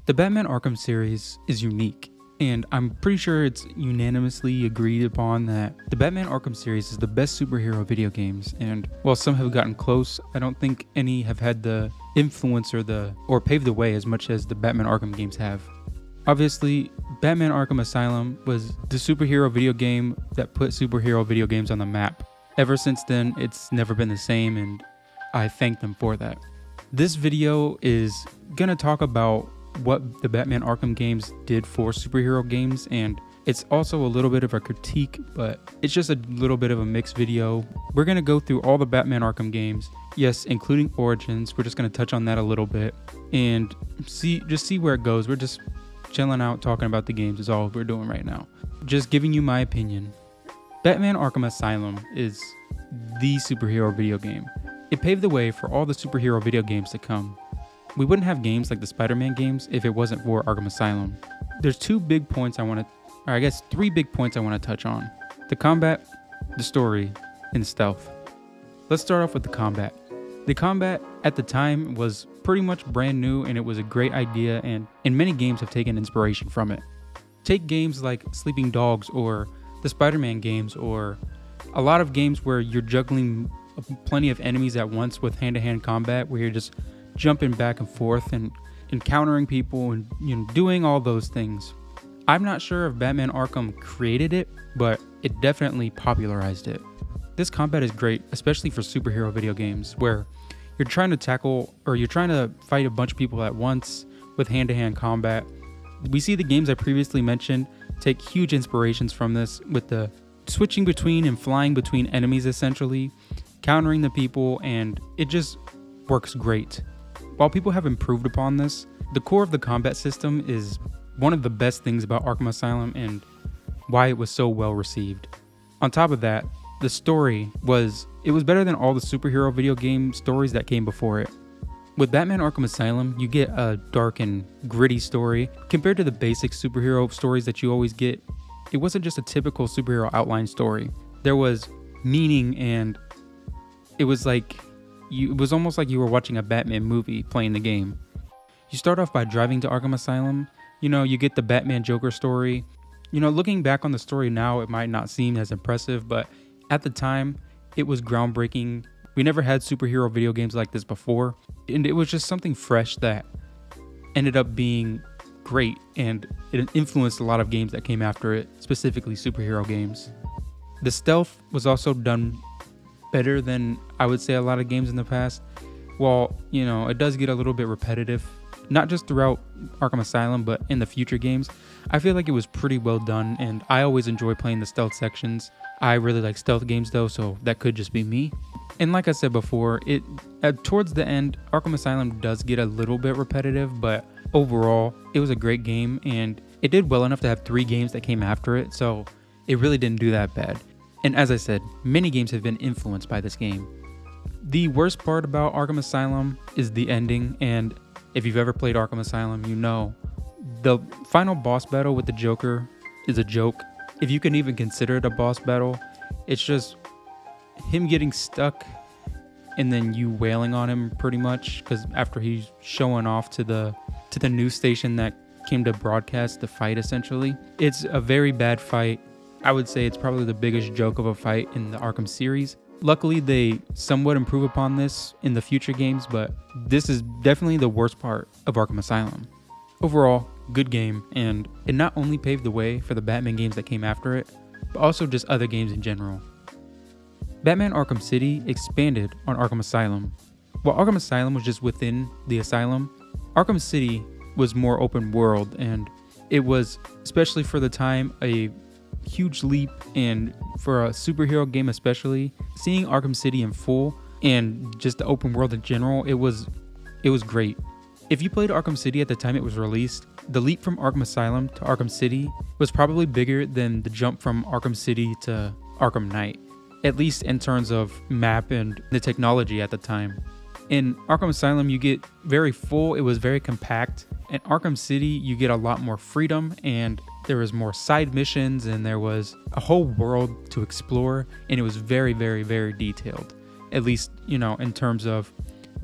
The Batman Arkham series is unique, and I'm pretty sure it's unanimously agreed upon that the Batman Arkham series is the best superhero video games, and while some have gotten close, I don't think any have had the influence or paved the way as much as the Batman Arkham games have. Obviously, Batman Arkham Asylum was the superhero video game that put superhero video games on the map. Ever since then, it's never been the same, and I thank them for that. This video is gonna talk about what the Batman Arkham games did for superhero games, and it's also a little bit of a critique, but it's just a little bit of a mixed video. We're gonna go through all the Batman Arkham games, yes, including Origins. We're just gonna touch on that a little bit and see where it goes. We're just chilling out, talking about the games is all we're doing right now. Just giving you my opinion. Batman Arkham Asylum is the superhero video game. It paved the way for all the superhero video games to come. We wouldn't have games like the Spider-Man games if it wasn't for Arkham Asylum. There's three big points I want to touch on. The combat, the story, and stealth. Let's start off with the combat. The combat at the time was pretty much brand new, and it was a great idea, and many games have taken inspiration from it. Take games like Sleeping Dogs or the Spider-Man games, or a lot of games where you're juggling plenty of enemies at once with hand-to-hand combat, where you're just jumping back and forth and encountering people and doing all those things. I'm not sure if Batman Arkham created it, but it definitely popularized it. This combat is great, especially for superhero video games, where you're trying to fight a bunch of people at once with hand-to-hand combat. We see the games I previously mentioned take huge inspirations from this, with the switching between and flying between enemies, essentially countering the people, and it just works great. While people have improved upon this, the core of the combat system is one of the best things about Arkham Asylum and why it was so well received. On top of that, the story was better than all the superhero video game stories that came before it. With Batman Arkham Asylum, you get a dark and gritty story. Compared to the basic superhero stories that you always get, it wasn't just a typical superhero outline story. There was meaning, and it was almost like you were watching a Batman movie playing the game. You start off by driving to Arkham Asylum. You get the Batman Joker story. Looking back on the story now, it might not seem as impressive, but at the time, it was groundbreaking. We never had superhero video games like this before, and it was just something fresh that ended up being great, and it influenced a lot of games that came after it, specifically superhero games. The stealth was also done better than I would say a lot of games in the past. While, it does get a little bit repetitive, not just throughout Arkham Asylum, but in the future games, I feel like it was pretty well done, and I always enjoy playing the stealth sections. I really like stealth games though, so that could just be me. And like I said before, towards the end, Arkham Asylum does get a little bit repetitive, but overall, it was a great game, and it did well enough to have 3 games that came after it, so it really didn't do that bad. And as I said, many games have been influenced by this game. The worst part about Arkham Asylum is the ending, and if you've ever played Arkham Asylum, the final boss battle with the Joker is a joke. If you can even consider it a boss battle, it's just him getting stuck and then you wailing on him pretty much, because after he's showing off to the news station that came to broadcast the fight, essentially. It's a very bad fight. I would say it's probably the biggest joke of a fight in the Arkham series. Luckily, they somewhat improve upon this in the future games, but this is definitely the worst part of Arkham Asylum. Overall, good game, and it not only paved the way for the Batman games that came after it, but also just other games in general. Batman Arkham City expanded on Arkham Asylum. While Arkham Asylum was just within the asylum, Arkham City was more open world, and it was, especially for the time, a huge leap, and for a superhero game especially, seeing Arkham City in full and just the open world in general, it was great. If you played Arkham City at the time it was released, the leap from Arkham Asylum to Arkham City was probably bigger than the jump from Arkham City to Arkham Knight, at least in terms of map and the technology at the time. In Arkham Asylum, you get very full, it was very compact. In Arkham City, you get a lot more freedom, and there was more side missions, and there was a whole world to explore, and it was very, very, very detailed. At least, in terms of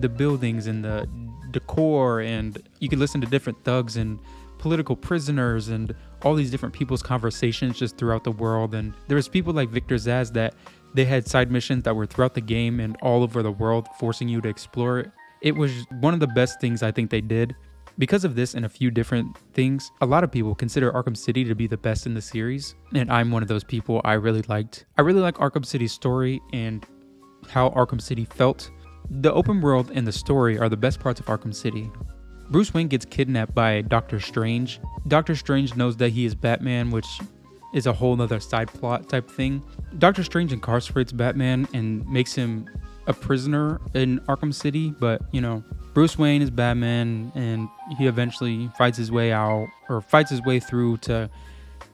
the buildings and the decor, and you could listen to different thugs and political prisoners and all these different people's conversations just throughout the world. And there was people like Victor Zsasz that they had side missions that were throughout the game and all over the world, forcing you to explore it. It was one of the best things I think they did. Because of this and a few different things, a lot of people consider Arkham City to be the best in the series, and I'm one of those people. I really like Arkham City's story and how Arkham City felt. The open world and the story are the best parts of Arkham City. Bruce Wayne gets kidnapped by Doctor Strange. Doctor Strange knows that he is Batman, which is a whole nother side plot type thing. Doctor Strange incarcerates Batman and makes him a prisoner in Arkham City, but Bruce Wayne is Batman, and he eventually fights his way through to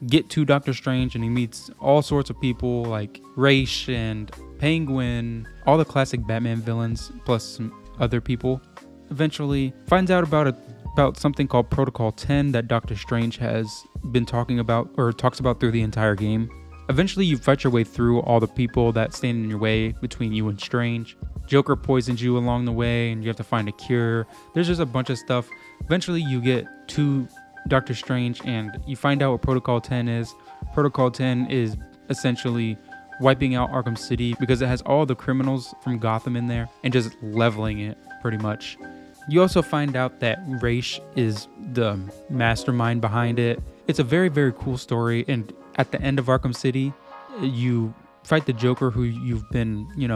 get to Doctor Strange, and he meets all sorts of people like Ra's and Penguin, all the classic Batman villains, plus some other people. Eventually finds out about something called Protocol 10 that Doctor Strange has been talking about, or talks about through the entire game. Eventually you fight your way through all the people that stand in your way between you and Strange. Joker poisons you along the way and you have to find a cure. There's just a bunch of stuff. Eventually you get to Doctor Strange and you find out what Protocol 10 is. Protocol 10 is essentially wiping out Arkham City because it has all the criminals from Gotham in there and just leveling it pretty much. You also find out that Ra's is the mastermind behind it. It's a very, very cool story, and at the end of Arkham City, you fight the Joker, who you've been, he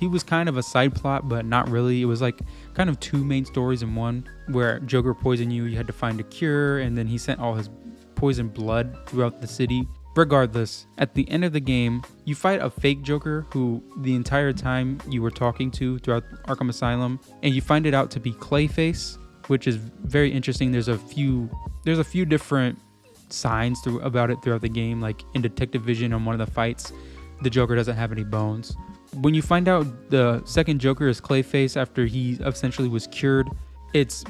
was kind of a side plot, but not really. It was like kind of two main stories in one, where Joker poisoned you, you had to find a cure, and then he sent all his poison blood throughout the city. Regardless, at the end of the game, you fight a fake Joker who the entire time you were talking to throughout Arkham Asylum, and you find it out to be Clayface, which is very interesting. There's a few different signs about it throughout the game, like in Detective Vision on one of the fights, the Joker doesn't have any bones. When you find out the second Joker is Clayface after he essentially was cured, it's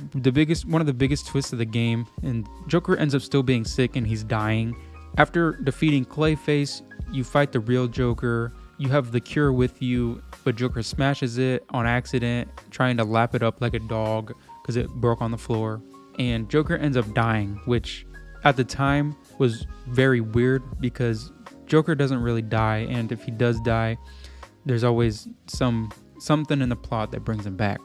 one of the biggest twists of the game, and Joker ends up still being sick and he's dying. After defeating Clayface, you fight the real Joker. You have the cure with you, but Joker smashes it on accident, trying to lap it up like a dog because it broke on the floor. And Joker ends up dying, which at the time was very weird because Joker doesn't really die, and if he does die, there's always something in the plot that brings him back.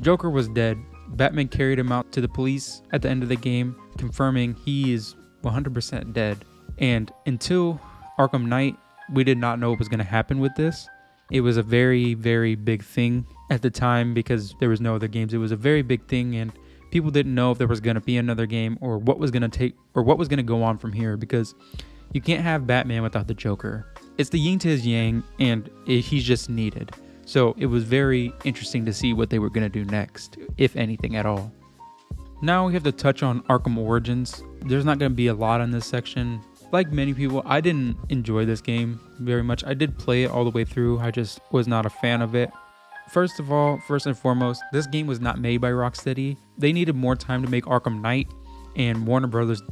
Joker was dead. Batman carried him out to the police at the end of the game, confirming he is 100% dead. And until Arkham Knight, we did not know what was going to happen with this. It was a very, very big thing at the time because there was no other games. It was a very big thing, and people didn't know if there was going to be another game or what was going to go on from here, because you can't have Batman without the Joker. It's the yin to his yang, and he's just needed. So it was very interesting to see what they were going to do next, if anything at all. Now we have to touch on Arkham Origins. There's not going to be a lot on this section. Like many people, I didn't enjoy this game very much. I did play it all the way through. I just was not a fan of it. First and foremost, this game was not made by Rocksteady. They needed more time to make Arkham Knight, and Warner Brothers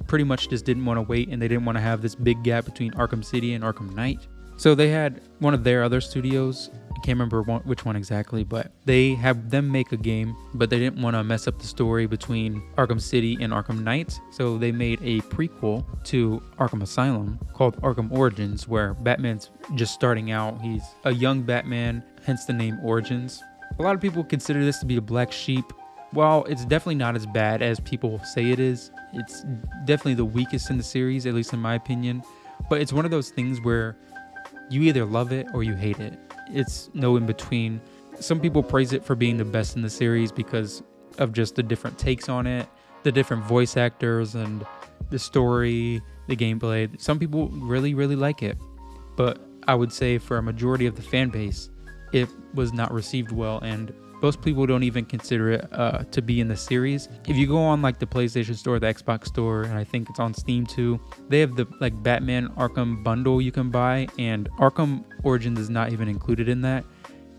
pretty much just didn't want to wait, and they didn't want to have this big gap between Arkham City and Arkham Knight. So they had one of their other studios, I can't remember which one exactly, but they have them make a game, but they didn't want to mess up the story between Arkham City and Arkham Knight, so they made a prequel to Arkham Asylum called Arkham Origins, where Batman's just starting out. He's a young Batman, hence the name Origins. A lot of people consider this to be a black sheep. While it's definitely not as bad as people say it is, it's definitely the weakest in the series, at least in my opinion. But it's one of those things where you either love it or you hate it. It's no in between. Some people praise it for being the best in the series because of just the different takes on it, the different voice actors, and the story, the gameplay. Some people really, really like it. But I would say for a majority of the fan base, it was not received well, and most people don't even consider it to be in the series. If you go on like the PlayStation Store, the Xbox Store, and I think it's on Steam too, they have the like Batman Arkham bundle you can buy, and Arkham Origins is not even included in that.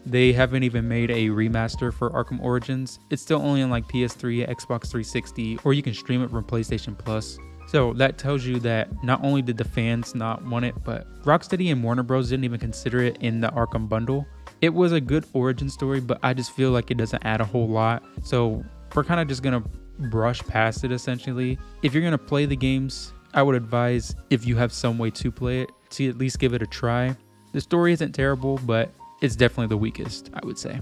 They haven't even made a remaster for Arkham Origins. It's still only on like PS3, Xbox 360, or you can stream it from PlayStation Plus. So that tells you that not only did the fans not want it, but Rocksteady and Warner Bros. Didn't even consider it in the Arkham bundle. It was a good origin story, but I just feel like it doesn't add a whole lot. So we're kind of just going to brush past it essentially. If you're going to play the games, I would advise, if you have some way to play it, to at least give it a try. The story isn't terrible, but it's definitely the weakest, I would say.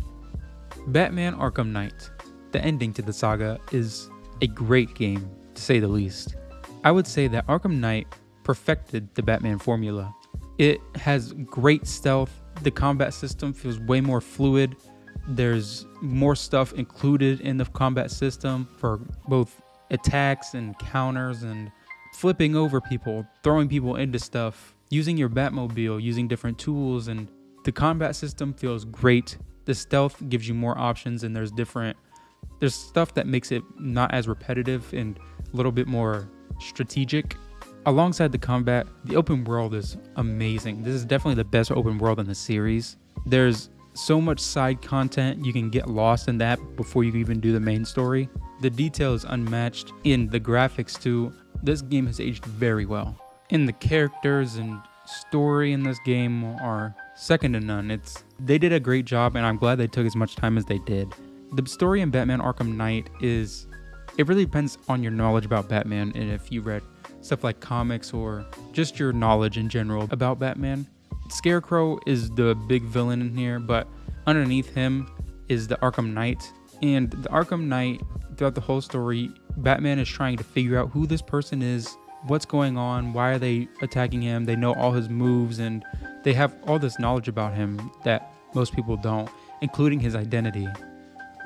Batman Arkham Knight. The ending to the saga is a great game, to say the least. I would say that Arkham Knight perfected the Batman formula. It has great stealth. The combat system feels way more fluid. There's more stuff included in the combat system for both attacks and counters and flipping over people, throwing people into stuff, using your Batmobile, using different tools, and the combat system feels great. The stealth gives you more options, and there's stuff that makes it not as repetitive and a little bit more strategic. Alongside the combat, the open world is amazing. This is definitely the best open world in the series. There's so much side content, you can get lost in that before you even do the main story. The detail is unmatched, in the graphics too. This game has aged very well. And the characters and story in this game are second to none. They did a great job, and I'm glad they took as much time as they did. The story in Batman Arkham Knight it really depends on your knowledge about Batman, and if you read stuff like comics or just your knowledge in general about Batman. Scarecrow is the big villain in here, but underneath him is the Arkham Knight. And the Arkham Knight, throughout the whole story, Batman is trying to figure out who this person is, what's going on, why are they attacking him. They know all his moves, and they have all this knowledge about him that most people don't, including his identity.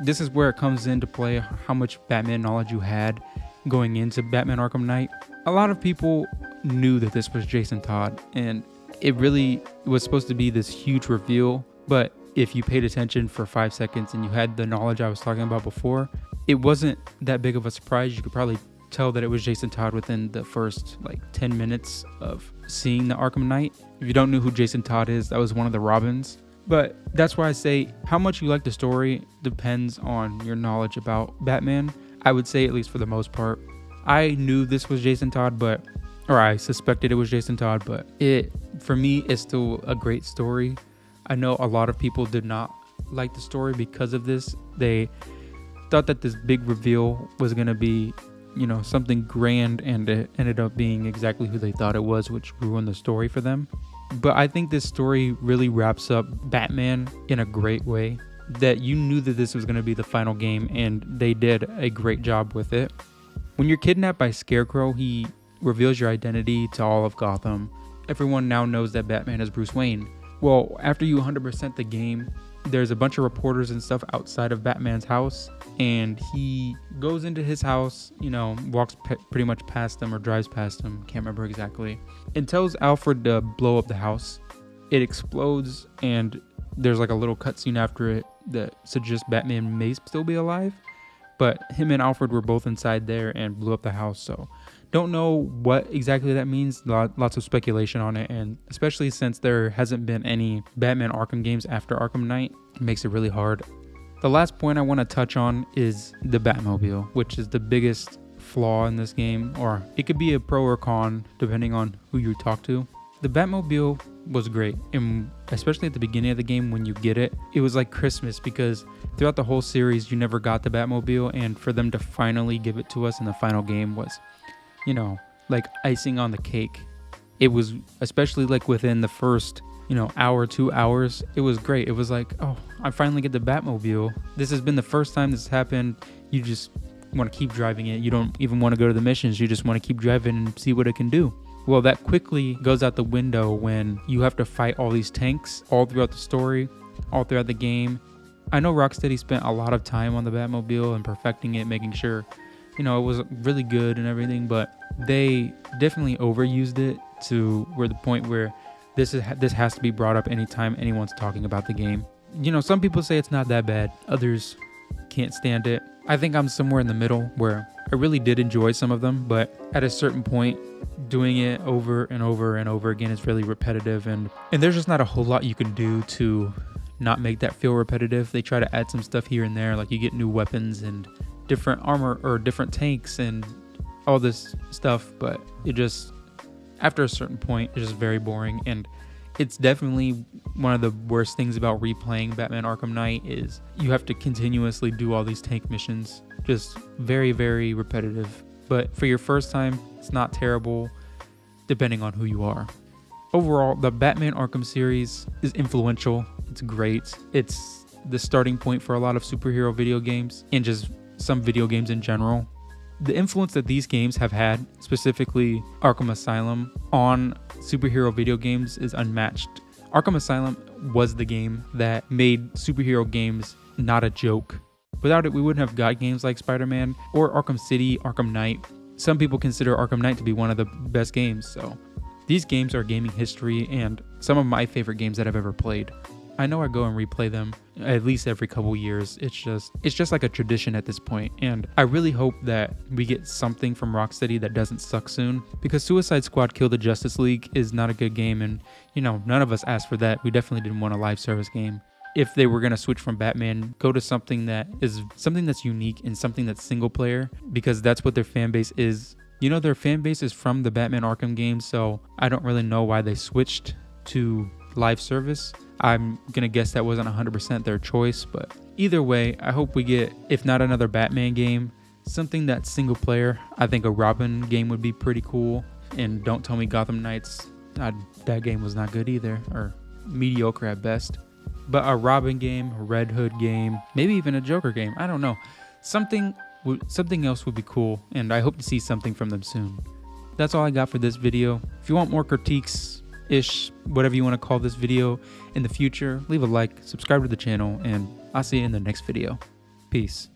This is where it comes into play, how much Batman knowledge you had going into Batman Arkham Knight. A lot of people knew that this was Jason Todd, and it really was supposed to be this huge reveal, but if you paid attention for 5 seconds and you had the knowledge I was talking about before, it wasn't that big of a surprise. You could probably tell that it was Jason Todd within the first 10 minutes of seeing the Arkham Knight. If you don't know who Jason Todd is, that was one of the Robins. But that's why I say how much you like the story depends on your knowledge about Batman. I would say, at least for the most part. I knew this was Jason Todd, or I suspected it was Jason Todd, but for me, it's still a great story. I know a lot of people did not like the story because of this. They thought that this big reveal was going to be, something grand, and it ended up being exactly who they thought it was, which ruined the story for them. But I think this story really wraps up Batman in a great way, that you knew that this was going to be the final game, and they did a great job with it. When you're kidnapped by Scarecrow, he reveals your identity to all of Gotham. Everyone now knows that Batman is Bruce Wayne. Well, after you 100% the game, there's a bunch of reporters and stuff outside of Batman's house, and he goes into his house, walks pretty much past them or drives past them, can't remember exactly, and tells Alfred to blow up the house. It explodes, and there's a little cutscene after it that suggests Batman may still be alive, but him and Alfred were both inside there and blew up the house, so don't know what exactly that means. Lots of speculation on it, and especially since there hasn't been any Batman Arkham games after Arkham Knight, it makes it really hard. The last point I want to touch on is the Batmobile, which is the biggest flaw in this game, or it could be a pro or con depending on who you talk to. The Batmobile was great, and especially at the beginning of the game when you get it, it was like Christmas, because throughout the whole series you never got the Batmobile, and for them to finally give it to us in the final game was, like icing on the cake. It was, especially within the first hour, 2 hours, it was great. It was like, oh, I finally get the Batmobile. This has been the first time this happened. You just want to keep driving it. You don't even want to go to the missions. You just want to keep driving and see what it can do. Well, that quickly goes out the window when you have to fight all these tanks all throughout the story, all throughout the game. I know Rocksteady spent a lot of time on the Batmobile and perfecting it, making sure, it was really good and everything, but they definitely overused it to where the point where this has to be brought up anytime anyone's talking about the game. Some people say it's not that bad, others can't stand it. I think I'm somewhere in the middle where I really did enjoy some of them, but at a certain point, doing it over and over and over again is really repetitive, and there's just not a whole lot you can do to not make that feel repetitive. They try to add some stuff here and there, like you get new weapons and different armor or different tanks and all this stuff, but it just, after a certain point, it's just very boring, and It's definitely one of the worst things about replaying Batman Arkham Knight is you have to continuously do all these tank missions. Just very, very repetitive. But for your first time, it's not terrible, depending on who you are. Overall, the Batman Arkham series is influential. It's great. It's the starting point for a lot of superhero video games and just some video games in general. The influence that these games have had, specifically Arkham Asylum, on superhero video games is unmatched. Arkham Asylum was the game that made superhero games not a joke. Without it, we wouldn't have got games like Spider-Man or Arkham City, Arkham Knight. Some people consider Arkham Knight to be one of the best games, so these games are gaming history and some of my favorite games that I've ever played. I know I go and replay them at least every couple years. It's just like a tradition at this point, and I really hope that we get something from Rocksteady that doesn't suck soon, because Suicide Squad Kill the Justice League is not a good game, and none of us asked for that. We definitely didn't want a live service game. If they were going to switch from Batman, go to something that's unique and something that's single player, because that's what their fan base is. Their fan base is from the Batman Arkham games, so I don't really know why they switched to live service. I'm gonna guess that wasn't 100% their choice, but either way, I hope we get, if not another Batman game, something that's single player. I think a Robin game would be pretty cool, and don't tell me Gotham Knights. That game was not good either, or mediocre at best. But a Robin game, a Red Hood game, maybe even a Joker game, I don't know. Something else would be cool, and I hope to see something from them soon. That's all I got for this video. If you want more critiques, whatever you want to call this video in the future, leave a like, subscribe to the channel, and I'll see you in the next video. Peace.